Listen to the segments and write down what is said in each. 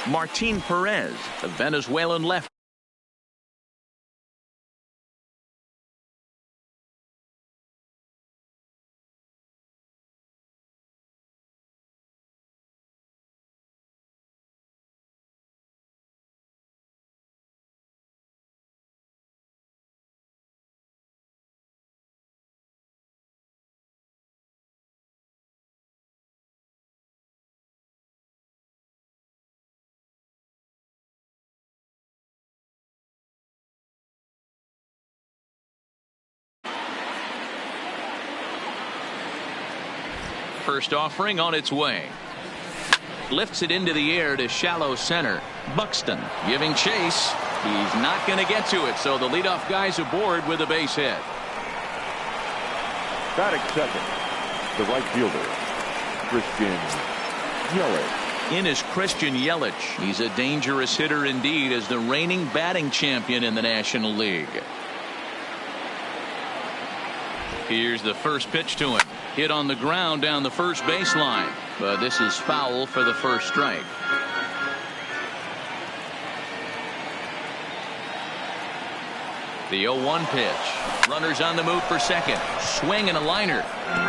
Martin Perez, the Venezuelan left. First offering on its way. Lifts it into the air to shallow center. Buxton giving chase. He's not going to get to it, so the leadoff guy's aboard with a base hit. Batting second, the right fielder, Christian Yelich. In is Christian Yelich. He's a dangerous hitter indeed as the reigning batting champion in the National League. Here's the first pitch to him. Hit on the ground down the first baseline, but this is foul for the first strike. The 0-1 pitch. Runners on the move for second. Swing and a liner,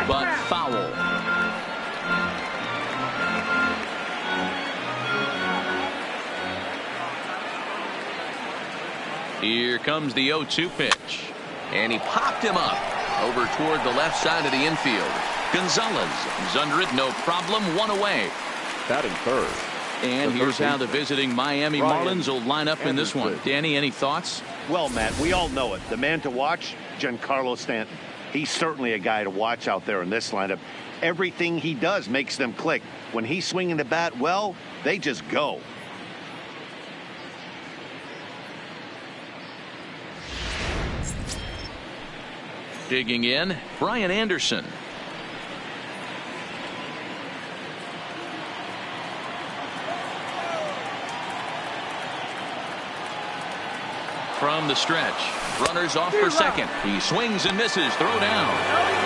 but foul. Here comes the 0-2 pitch, and he popped him up over toward the left side of the infield. Gonzalez is under it, no problem, one away. Batting third. And here's how the visiting Miami Marlins will line up in this one. Danny, any thoughts? Well, Matt, we all know it. The man to watch, Giancarlo Stanton. He's certainly a guy to watch out there in this lineup. Everything he does makes them click. When he's swinging the bat, well, they just go. Digging in, Brian Anderson. From the stretch, runners off for second. He swings and misses, throw down.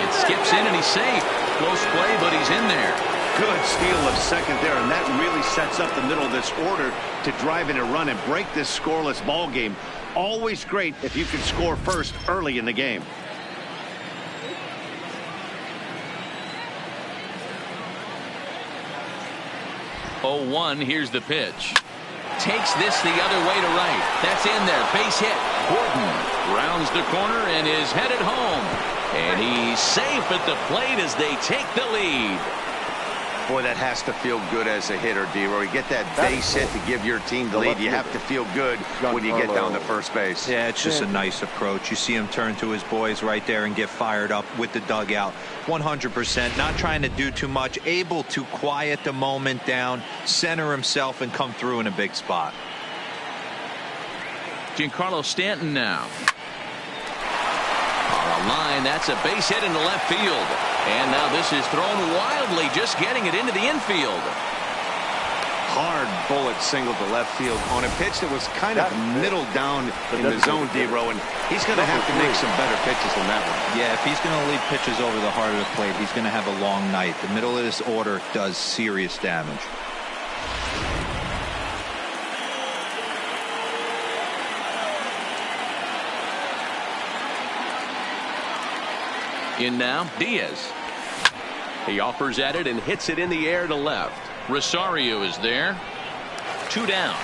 It skips in and he's safe. Close play, but he's in there. Good steal of second there, and that really sets up the middle of this order to drive in a run and break this scoreless ball game. Always great if you can score first early in the game. Oh, 1, here's the pitch. Takes this the other way to right. That's in there. Base hit. Gordon rounds the corner and is headed home. And he's safe at the plate as they take the lead. Boy, that has to feel good as a hitter, D-Roy. You get that base hit to give your team the lead. You have to feel good when you get down to first base. Yeah, it's just a nice approach. You see him turn to his boys right there and get fired up with the dugout. 100%. Not trying to do too much. Able to quiet the moment down, center himself, and come through in a big spot. Giancarlo Stanton now. On a line, that's a base hit into left field. And now this is thrown wildly, just getting it into the infield. Hard bullet single to left field on a pitch that was kind of middle down in the zone, D-Row, and he's going to have to make some better pitches than that one. Yeah, if he's going to lead pitches over the heart of the plate, he's going to have a long night. The middle of this order does serious damage. In now, Diaz. He offers at it and hits it in the air to left. Rosario is there. 2 down.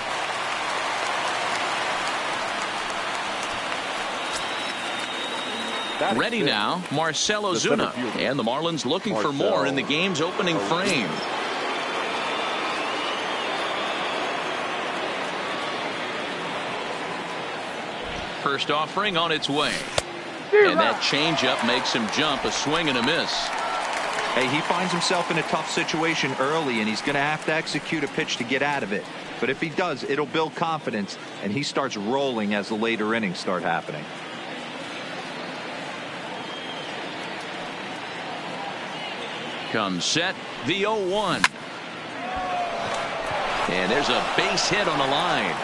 Ready now, Marcell Ozuna. And the Marlins looking for more in the game's opening frame. First offering on its way. And that changeup makes him jump, a swing and a miss. Hey, he finds himself in a tough situation early, and he's going to have to execute a pitch to get out of it. But if he does, it'll build confidence, and he starts rolling as the later innings start happening. Comes set, the 0-1. And there's a base hit on the line.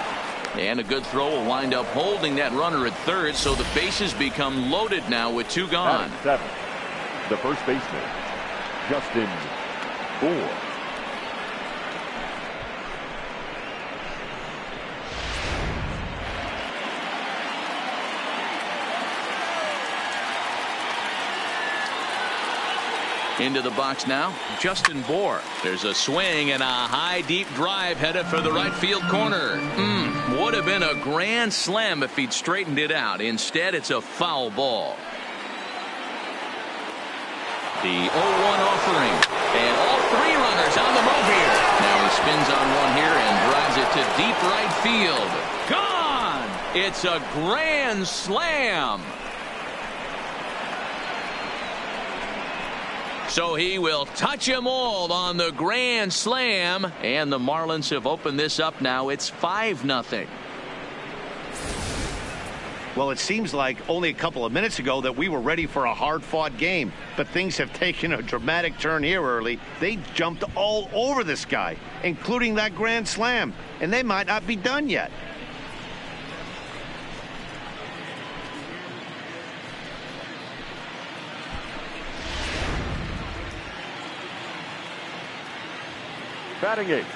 And a good throw will wind up holding that runner at third, so the bases become loaded now with 2 gone. At 7, the first baseman, Justin Bour. Into the box now, Justin Bohr. There's a swing and a high deep drive headed for the right field corner. Would have been a grand slam if he'd straightened it out. Instead, it's a foul ball. The 0-1 offering, and all three runners on the move here. Now he spins on one here and drives it to deep right field. Gone! It's a grand slam. So he will touch them all on the grand slam, and the Marlins have opened this up now. It's 5-0. Well, it seems like only a couple of minutes ago that we were ready for a hard-fought game, but things have taken a dramatic turn here early. They jumped all over this guy, including that grand slam, and they might not be done yet. Batting eighth,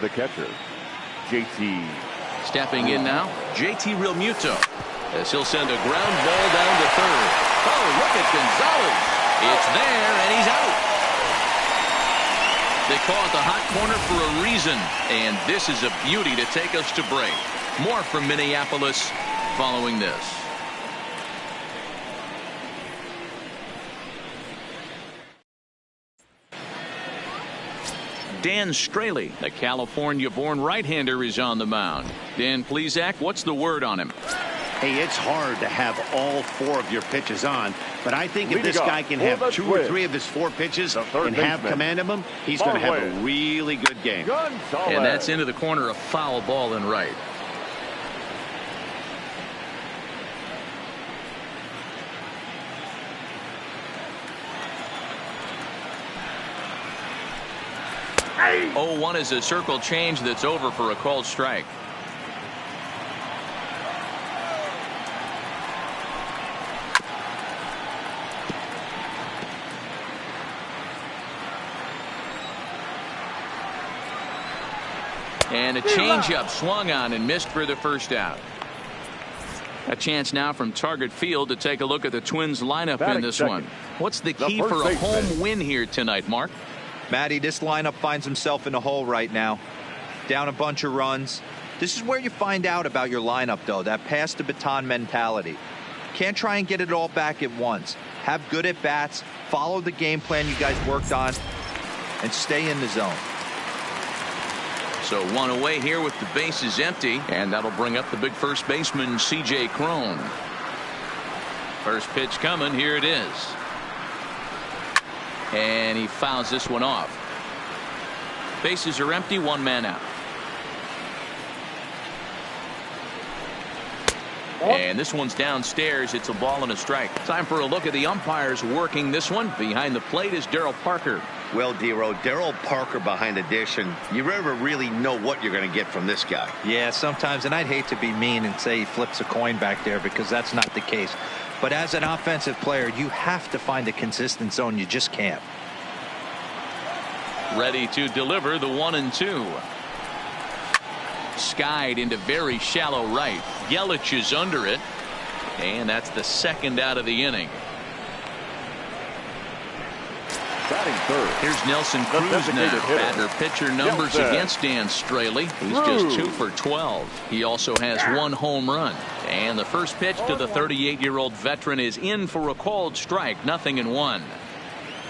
the catcher, JT. Stepping in now, JT Realmuto, as he'll send a ground ball down to third. Oh, look at Gonzalez. It's there, and he's out. They call it the hot corner for a reason, and this is a beauty to take us to break. More from Minneapolis following this. Dan Straley, the California-born right-hander, is on the mound. Dan Plesac, what's the word on him? Hey, it's hard to have all four of your pitches on, but I think if this guy can have 2 or 3 of his 4 pitches and have command of them, he's going to have a really good game. And that's into the corner, a foul ball in right. Hey. 0-1 is a circle change that's over for a called strike. And a changeup swung on and missed for the first out. A chance now from Target Field to take a look at the Twins lineup in this one. What's the key for a home win here tonight, Mark? Matty, this lineup finds himself in a hole right now. Down a bunch of runs. This is where you find out about your lineup, though, that pass the baton mentality. Can't try and get it all back at once. Have good at-bats, follow the game plan you guys worked on, and stay in the zone. So one away here with the bases empty, and that'll bring up the big first baseman, C.J. Cron. First pitch coming, here it is. And he fouls this one off. Bases are empty, 1 man out. And this one's downstairs. It's a ball and a strike. Time for a look at the umpires working this one. Behind the plate is Darryl Parker. Well, D-Row, Darryl Parker behind the dish, and you never really know what you're going to get from this guy. Yeah, sometimes, and I'd hate to be mean and say he flips a coin back there because that's not the case. But as an offensive player, you have to find a consistent zone. You just can't. Ready to deliver the 1-2. Skied into very shallow right. Yelich is under it. And that's the second out of the inning. Batting third. Here's Nelson Cruz now. Batter pitcher numbers against Dan Straley. He's just 2 for 12. He also has 1 home run. And the first pitch to the 38-year-old veteran is in for a called strike. 0-1.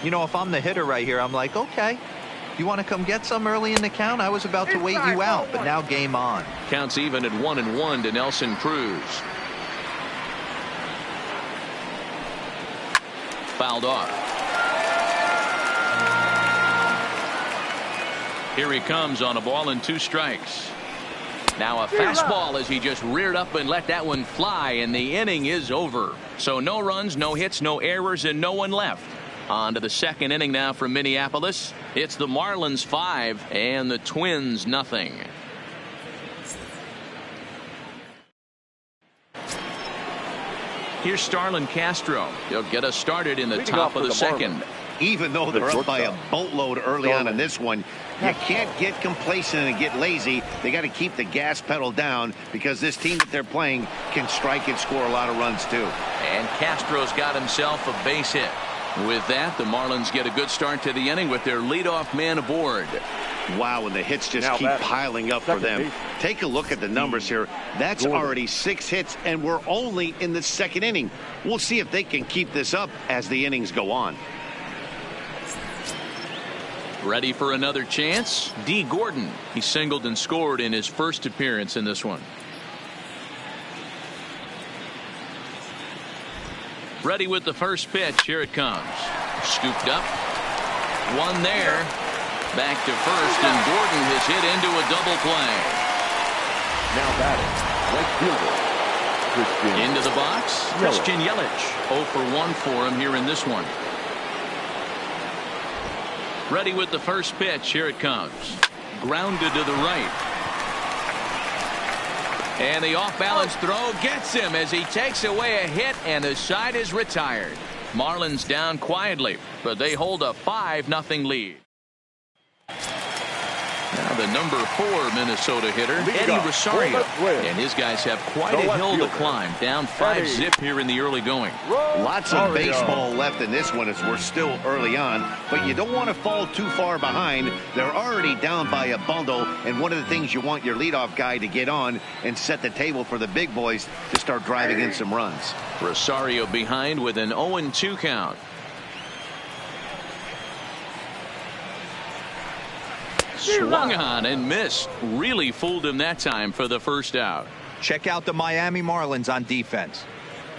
You know, if I'm the hitter right here, I'm like, okay, you want to come get some early in the count? I was about to wait you out, but now game on. Counts even at 1-1 to Nelson Cruz. Fouled off. Here he comes on a ball and 2 strikes. Now a fastball as he just reared up and let that one fly, and the inning is over. So no runs, no hits, no errors, and no one left. On to the second inning now from Minneapolis. It's the Marlins 5 and the Twins 0. Here's Starlin Castro. He'll get us started in the top of the second. Even though they're up by a boatload early on in this one, you can't get complacent and get lazy. They got to keep the gas pedal down because this team that they're playing can strike and score a lot of runs too. And Castro's got himself a base hit. With that, the Marlins get a good start to the inning with their leadoff man aboard. Wow, and the hits just Now keep batting. piling up for Second them. base. Take a look at the numbers here. That's Gordon. already 6 hits, and we're only in the second inning. We'll see if they can keep this up as the innings go on. Ready for another chance? D. Gordon. He singled and scored in his first appearance in this one. Ready with the first pitch. Here it comes. Scooped up. One there. Back to first, and Gordon has hit into a double play. Now batting, right fielder, Christian. Into the box, Christian Yelich. 0 for 1 for him here in this one. Ready with the first pitch. Here it comes. Grounded to the right. And the off-balance throw gets him as he takes away a hit, and the side is retired. Marlins down quietly, but they hold a 5-0 lead. Now the number 4 Minnesota hitter, Eddie Rosario, and his guys have quite a hill to climb. Down 5-0 here in the early going. Lots of baseball left in this one as we're still early on, but you don't want to fall too far behind. They're already down by a bundle, and one of the things you want your leadoff guy to get on and set the table for the big boys to start driving in some runs. Rosario behind with an 0-2 count. Swung on and missed. Really fooled him that time for the first out. Check out the Miami Marlins on defense.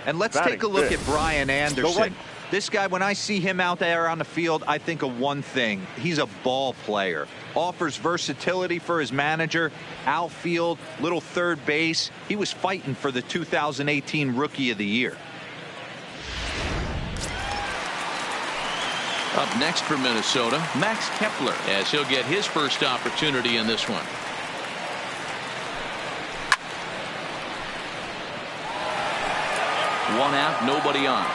And let's Batting take a look fifth. at Brian Anderson. right. This guy, when I see him out there on the field, I think of one thing. He's a ball player. Offers versatility for his manager. Outfield, little third base. He was fighting for the 2018 Rookie of the Year. Up next for Minnesota, Max Kepler, as he'll get his first opportunity in this one. One out, nobody on.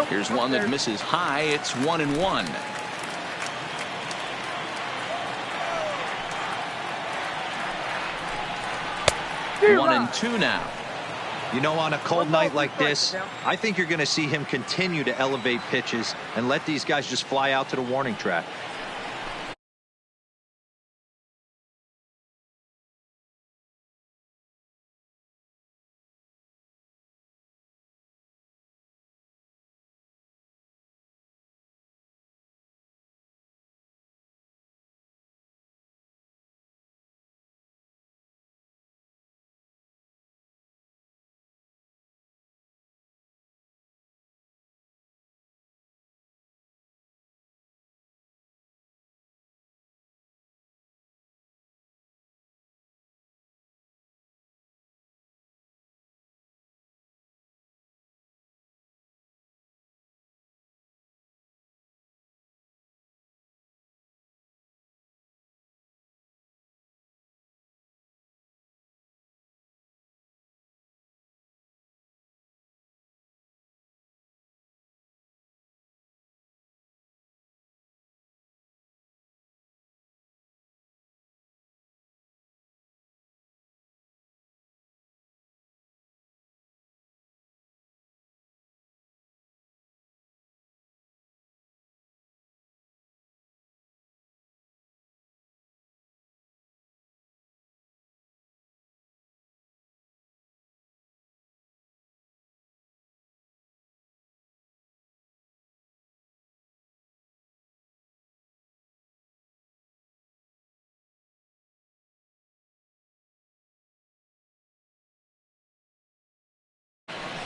Here's one that misses high. It's 1-1. One and two now. You know, on a cold night like this, I think you're going to see him continue to elevate pitches and let these guys just fly out to the warning track.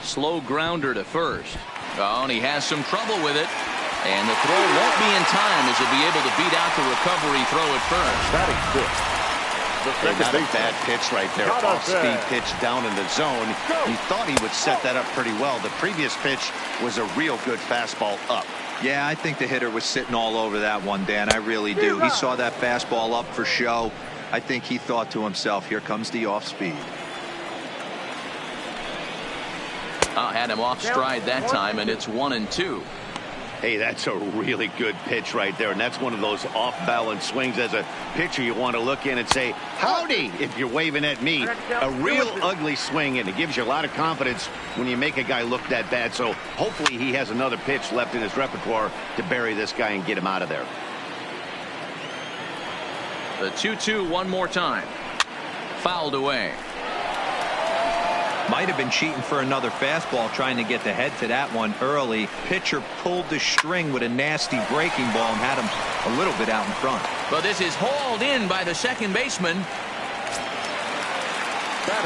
Slow grounder to first. Oh, and he has some trouble with it. And the throw won't be in time as he'll be able to beat out the recovery throw at first. Batting fifth. The second Not a baseman. bad pitch right there. Not a Off-speed bad. pitch down in the zone. He thought he would set that up pretty well. The previous pitch was a real good fastball up. Yeah, I think the hitter was sitting all over that one, Dan. I really do. He saw that fastball up for show. I think he thought to himself, here comes the off speed. Oh, had him off stride that time, and it's 1-2. Hey, that's a really good pitch right there, and that's one of those off-balance swings. As a pitcher, you want to look in and say, howdy, if you're waving at me. A real ugly swing, and it gives you a lot of confidence when you make a guy look that bad. So hopefully he has another pitch left in his repertoire to bury this guy and get him out of there. The 2-2 one more time. Fouled away. Might have been cheating for another fastball, trying to get the head to that one early. Pitcher pulled the string with a nasty breaking ball and had him a little bit out in front. But this is hauled in by the second baseman.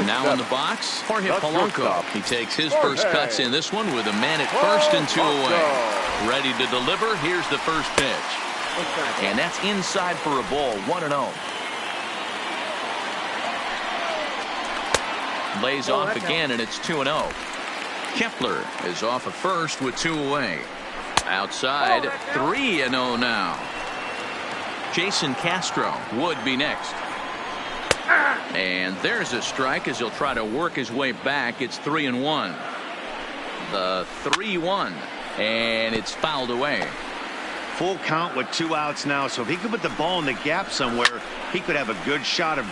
Now in the box, Jorge Polanco. He takes his first cuts in this one with a man at first and 2 away. Ready to deliver. Here's the first pitch. And that's inside for a ball. 1-0. Lays off again, and it's 2-0. Kepler is off at first with 2 away. Outside, 3-0 now. Jason Castro would be next. And there's a strike as he'll try to work his way back. It's 3-1. The 3-1, and it's fouled away. Full count with 2 outs now, so if he could put the ball in the gap somewhere, he could have a good shot of